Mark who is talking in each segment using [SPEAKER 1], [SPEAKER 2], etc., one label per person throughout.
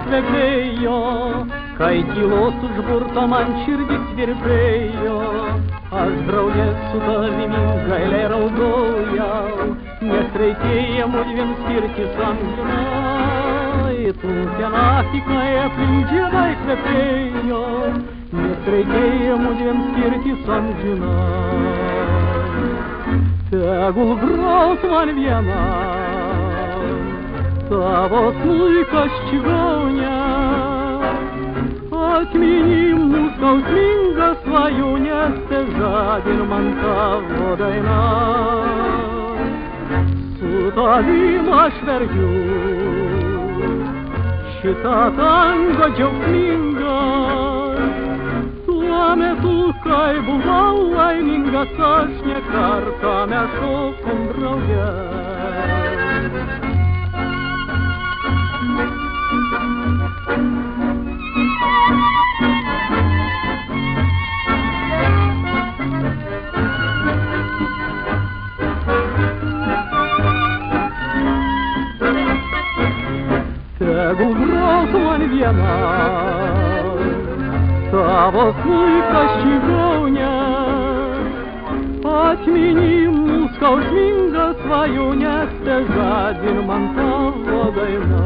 [SPEAKER 1] kvepėjo, kai tylos užburto man širdis virpėjo. Aš draugė su tavimi gailiai raudojau, nes reikėjo mudviem skirtis amžinai. Tunkią naktį, kai aplink žiedai kvepėjo, nes reikėjo mudviem skirtis amžinai. Tegul gros man viena tavo smuikas čigonė, atminimų skausmingą svajonę, težadin man tavo daina. Su tavim aš verkiu šitą tango džiaugsmingą, tuo metu, kai buvau laimingas, aš ne kartą mes šokom drauge. Tegul gros man viena tavo smuikas čigonė, atminimų skausmingą svajonę, težadin man tavo daina.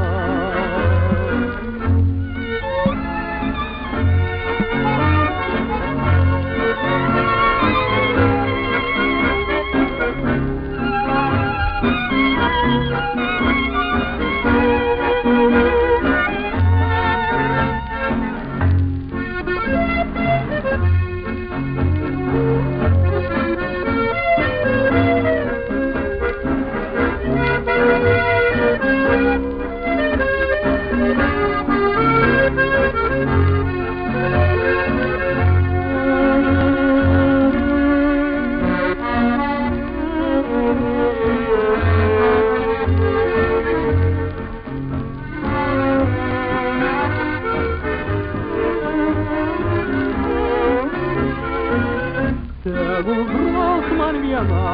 [SPEAKER 1] Tegul gros man viena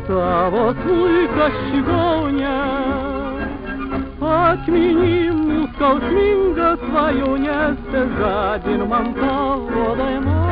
[SPEAKER 1] tavo smuikas čigonė, atminimų skausmingą svajonę, težadin man tavo daina.